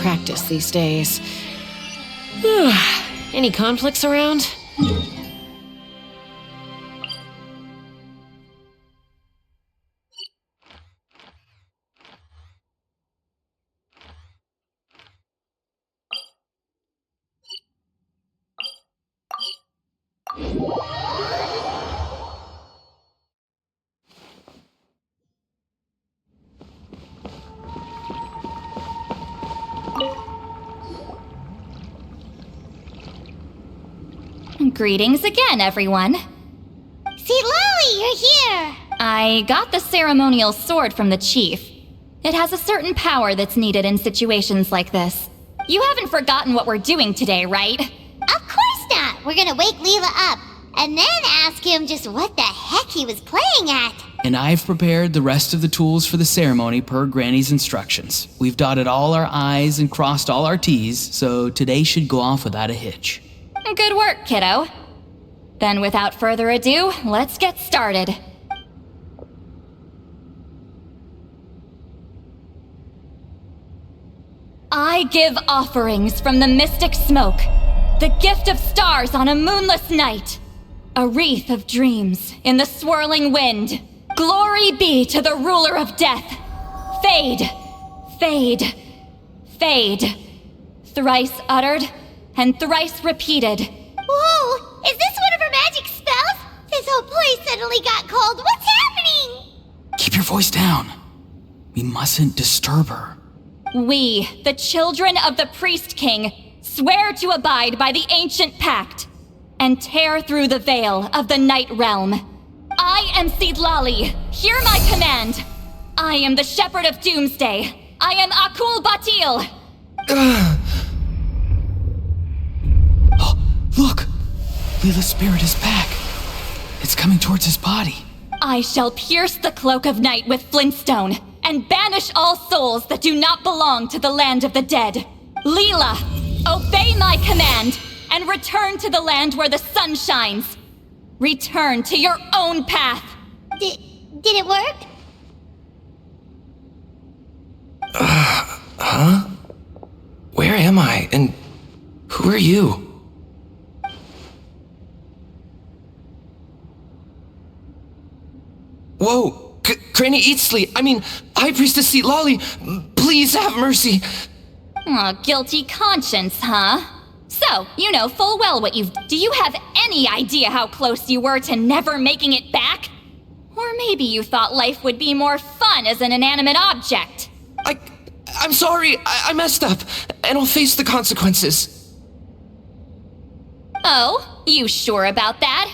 practice these days. Any conflicts around? Greetings again, everyone. Lolly, you're here! I got the ceremonial sword from the chief. It has a certain power that's needed in situations like this. You haven't forgotten what we're doing today, right? Of course not! We're gonna wake Leela up, and then ask him just what the heck he was playing at. And I've prepared the rest of the tools for the ceremony per Granny's instructions. We've dotted all our I's and crossed all our T's, so today should go off without a hitch. Good work, kiddo. Then without further ado, let's get started. I give offerings from the mystic smoke, the gift of stars on a moonless night, a wreath of dreams in the swirling wind. Glory be to the ruler of death. Fade, fade, fade. Thrice uttered and thrice repeated. Whoa! Is this one of her magic spells? This whole place suddenly got cold. What's happening? Keep your voice down. We mustn't disturb her. We, the children of the Priest King, swear to abide by the ancient pact and tear through the veil of the Night Realm. I am Sidlali. Hear my command. I am the Shepherd of Doomsday. I am Akul Batil. Oh, look! Leela's spirit is back. It's coming towards his body. I shall pierce the cloak of night with flintstone and banish all souls that do not belong to the land of the dead. Leela, obey my command and return to the land where the sun shines. Return to your own path. Did it work? Huh? Where am I? And who are you? Whoa! Granny Eatsley, High Priestess Lolly, please have mercy! Aw, guilty conscience, huh? So, you know full well what you've... Do you have any idea how close you were to never making it back? Or maybe you thought life would be more fun as an inanimate object. I'm sorry, I messed up, and I'll face the consequences. Oh, you sure about that?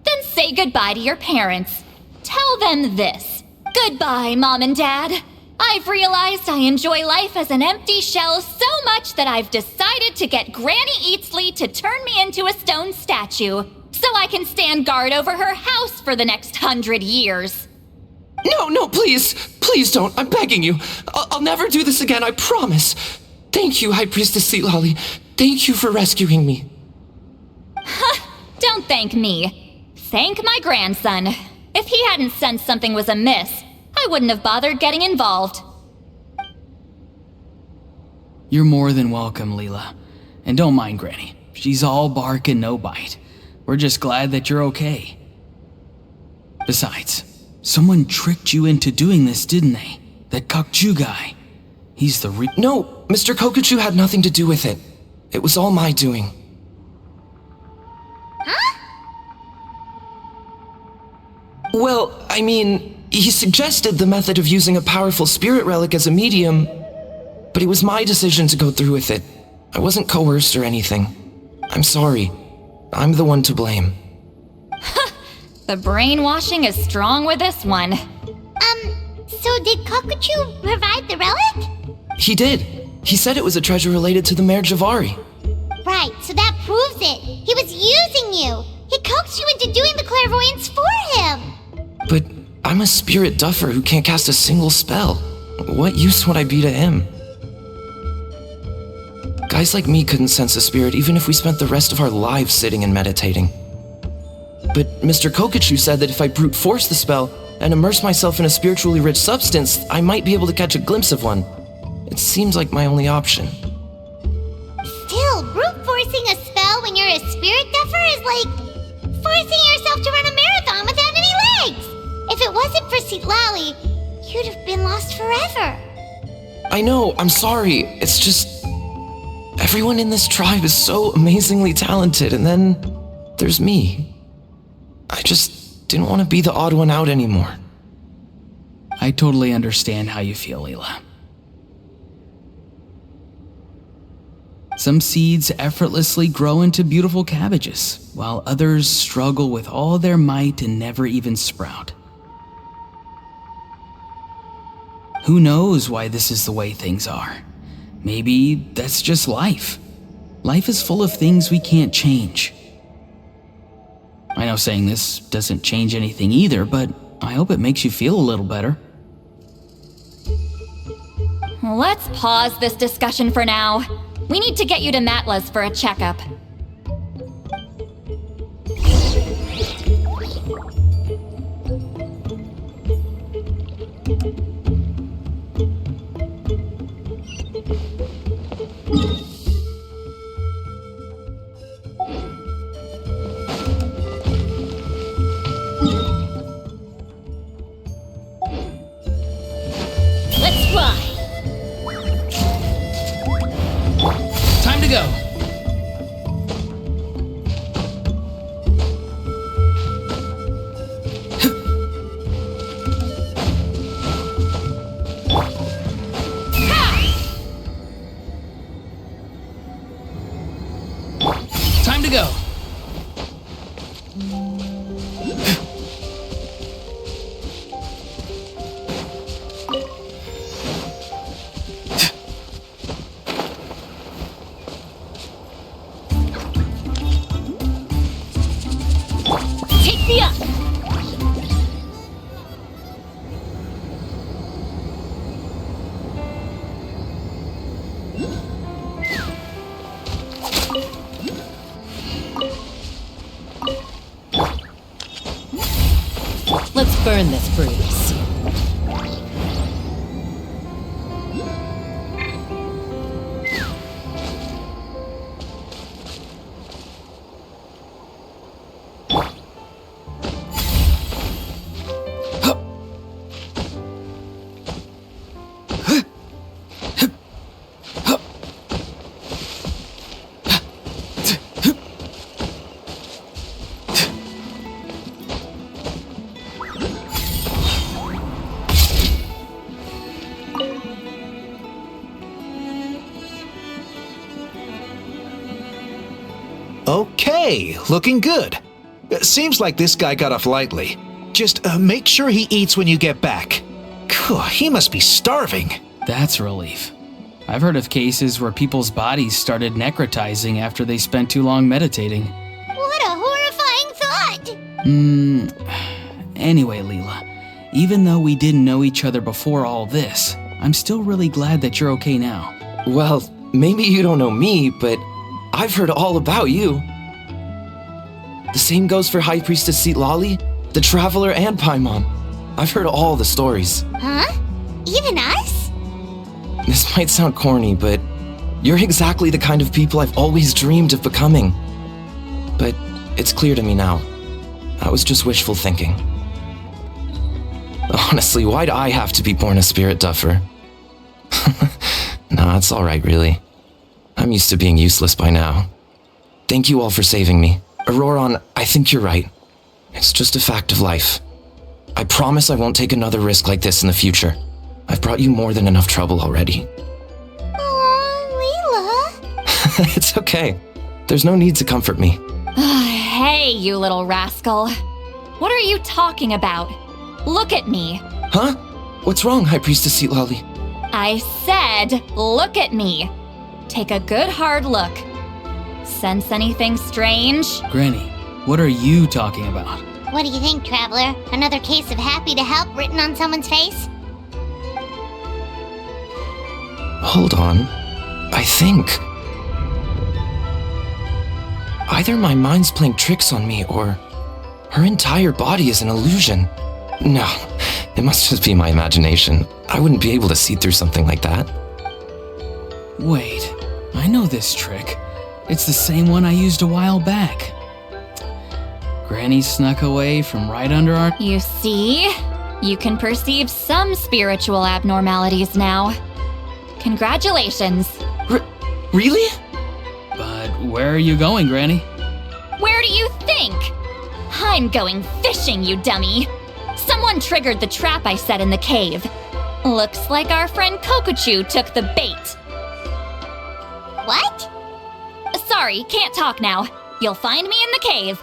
Then say goodbye to your parents. Tell them this. Goodbye, Mom and Dad. I've realized I enjoy life as an empty shell so much that I've decided to get Granny Eatsley to turn me into a stone statue so I can stand guard over her house for the next 100 years. No, please don't, I'm begging you. I'll never do this again, I promise. Thank you, High Priestess Lolly. Thank you for rescuing me. Don't thank me. Thank my grandson. If he hadn't sensed something was amiss, I wouldn't have bothered getting involved. You're more than welcome, Leela. And don't mind Granny. She's all bark and no bite. We're just glad that you're okay. Besides, someone tricked you into doing this, didn't they? That Kokju guy. He's the No, Mr. Kokuchu had nothing to do with it. It was all my doing. Huh? Well, he suggested the method of using a powerful spirit relic as a medium, but it was my decision to go through with it. I wasn't coerced or anything. I'm sorry. I'm the one to blame. The brainwashing is strong with this one. So did Kokuchu provide the relic? He did. He said it was a treasure related to the Mare Javari. Right, so that proves it. He was using you. He coaxed you into doing the clairvoyance for him. But I'm a spirit duffer who can't cast a single spell. What use would I be to him? Guys like me couldn't sense a spirit even if we spent the rest of our lives sitting and meditating. But Mr. Kokuchu said that if I brute force the spell and immerse myself in a spiritually rich substance, I might be able to catch a glimpse of one. It seems like my only option. Still, brute forcing a spell when you're a spirit duffer is like forcing yourself to run a marathon without any legs. If it wasn't for Citlali, you'd have been lost forever. I know, I'm sorry. It's just... everyone in this tribe is so amazingly talented, and then there's me. I just didn't want to be the odd one out anymore. I totally understand how you feel, Leela. Some seeds effortlessly grow into beautiful cabbages, while others struggle with all their might and never even sprout. Who knows why this is the way things are? Maybe that's just life. Life is full of things we can't change. I know saying this doesn't change anything either, but I hope it makes you feel a little better. Let's pause this discussion for now. We need to get you to Matla's for a checkup. Let's fly! Time to go! Time to go! Take me up! Let's burn this breeze. Okay, looking good. Seems like this guy got off lightly. Just make sure he eats when you get back. He must be starving. That's a relief. I've heard of cases where people's bodies started necrotizing after they spent too long meditating. What a horrifying thought! Anyway, Leela, even though we didn't know each other before all this, I'm still really glad that you're okay now. Well, maybe you don't know me, but I've heard all about you. The same goes for High Priestess Citlali, the Traveler, and Paimon. I've heard all the stories. Huh? Even us? This might sound corny, but you're exactly the kind of people I've always dreamed of becoming. But it's clear to me now. That was just wishful thinking. Honestly, why'd I have to be born a spirit duffer? Nah, it's alright, really. I'm used to being useless by now. Thank you all for saving me. Auroron, I think you're right. It's just a fact of life. I promise I won't take another risk like this in the future. I've brought you more than enough trouble already. Aw, Leela. It's okay. There's no need to comfort me. Hey, you little rascal. What are you talking about? Look at me. Huh? What's wrong, High Priestess Citlali? I said, look at me. Take a good hard look. Sense anything strange? Granny, what are you talking about? What do you think, Traveler? Another case of happy to help written on someone's face? Hold on. I think... either my mind's playing tricks on me, or her entire body is an illusion. No, it must just be my imagination. I wouldn't be able to see through something like that. Wait, I know this trick. It's the same one I used a while back. Granny snuck away from right under our... You see? You can perceive some spiritual abnormalities now. Congratulations. Really? But where are you going, Granny? Where do you think? I'm going fishing, you dummy. Someone triggered the trap I set in the cave. Looks like our friend Kokochu took the bait. What? Sorry, can't talk now. You'll find me in the cave.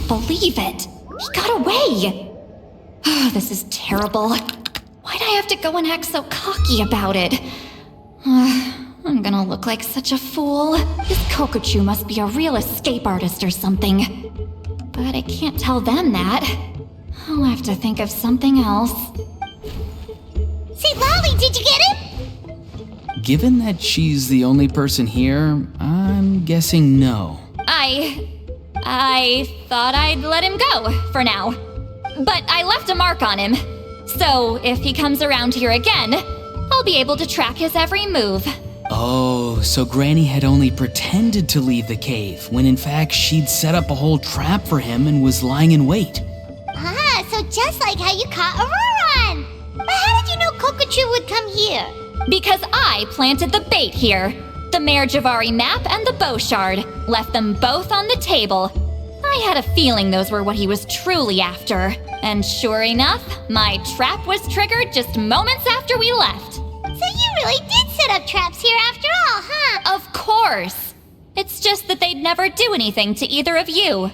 Believe it. He got away. Oh, this is terrible. Why'd I have to go and act so cocky about it? I'm gonna look like such a fool. This Kokochu must be a real escape artist or something. But I can't tell them that. I'll have to think of something else. Say, Lolly, did you get him? Given that she's the only person here, I'm guessing no. I thought I'd let him go, for now. But I left a mark on him. So if he comes around here again, I'll be able to track his every move. Oh, so Granny had only pretended to leave the cave, when in fact she'd set up a whole trap for him and was lying in wait. Ah, so just like how you caught Auroron. But how did you know Kokochu would come here? Because I planted the bait here. The Mayor Javari map and the bow shard. Left them both on the table. I had a feeling those were what he was truly after. And sure enough, my trap was triggered just moments after we left. So you really did set up traps here after all, huh? Of course. It's just that they'd never do anything to either of you.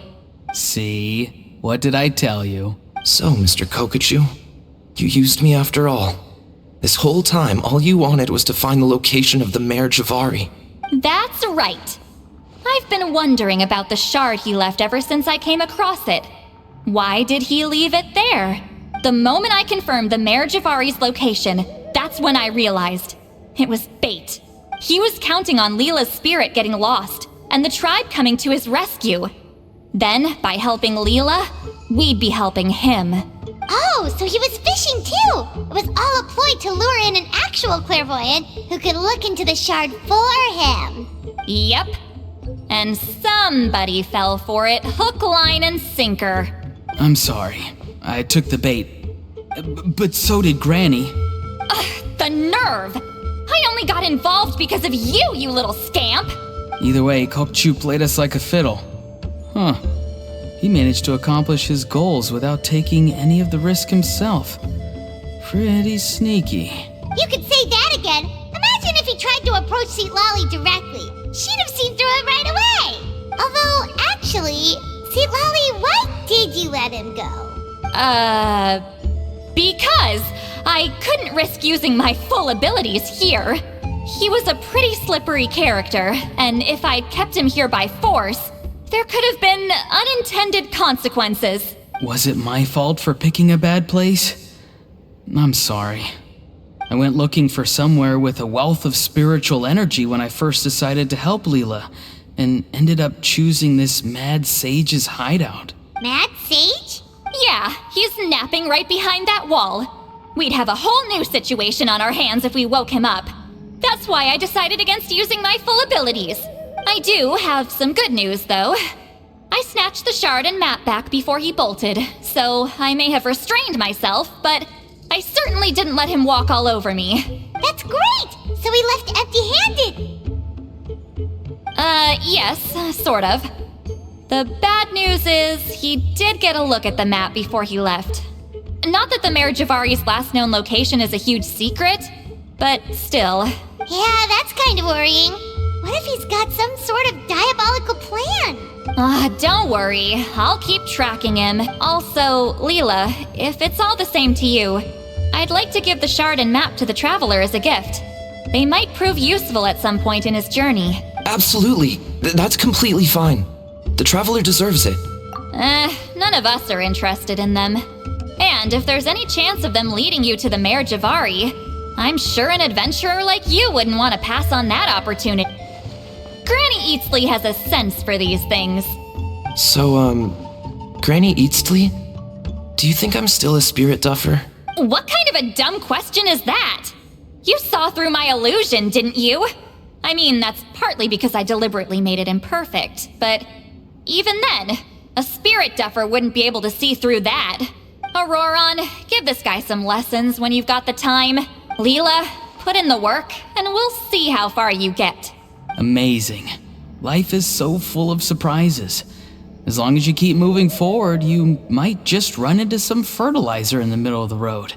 See? What did I tell you? So, Mr. Kokochu, you used me after all. This whole time, all you wanted was to find the location of the Mayor Javari. That's right. I've been wondering about the shard he left ever since I came across it. Why did he leave it there? The moment I confirmed the Mayor Javari's location, that's when I realized. It was bait. He was counting on Leela's spirit getting lost, and the tribe coming to his rescue. Then, by helping Leela, we'd be helping him. Oh, so he was fishing too! It was all a ploy to lure in an actual clairvoyant who could look into the shard for him. Yep. And somebody fell for it, hook, line, and sinker. I'm sorry. I took the bait. But so did Granny. The nerve! I only got involved because of you, you little scamp! Either way, Kokchu played us like a fiddle. Huh. He managed to accomplish his goals without taking any of the risk himself. Pretty sneaky. You could say that again. Imagine if he tried to approach Seatlali directly. She'd have seen through it right away. Although, actually, Seatlali, why did you let him go? Because I couldn't risk using my full abilities here. He was a pretty slippery character, and if I'd kept him here by force, there could have been unintended consequences. Was it my fault for picking a bad place? I'm sorry. I went looking for somewhere with a wealth of spiritual energy when I first decided to help Leela, and ended up choosing this mad sage's hideout. Mad Sage? Yeah, he's napping right behind that wall. We'd have a whole new situation on our hands if we woke him up. That's why I decided against using my full abilities. I do have some good news, though. I snatched the shard and map back before he bolted, so I may have restrained myself, but I certainly didn't let him walk all over me. That's great! So he left empty-handed! Yes, sort of. The bad news is he did get a look at the map before he left. Not that the Mayor Javari's last known location is a huge secret, but still. Yeah, that's kind of worrying. What if he's got some sort of diabolical plan? Don't worry. I'll keep tracking him. Also, Leela, if it's all the same to you, I'd like to give the shard and map to the Traveler as a gift. They might prove useful at some point in his journey. Absolutely. That's completely fine. The Traveler deserves it. None of us are interested in them. And if there's any chance of them leading you to the Mare Javari, I'm sure an adventurer like you wouldn't want to pass on that opportunity. Granny Eatsley has a sense for these things. So, Granny Eatsley? Do you think I'm still a spirit duffer? What kind of a dumb question is that? You saw through my illusion, didn't you? I mean, that's partly because I deliberately made it imperfect, but even then, a spirit duffer wouldn't be able to see through that. Auroron, give this guy some lessons when you've got the time. Leela, put in the work, and we'll see how far you get. Amazing. Life is so full of surprises. As long as you keep moving forward, you might just run into some fertilizer in the middle of the road.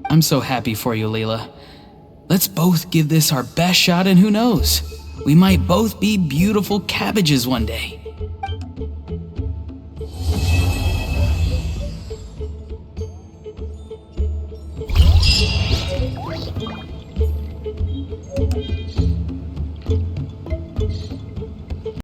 I'm so happy for you, Leela. Let's both give this our best shot, and who knows? We might both be beautiful cabbages one day.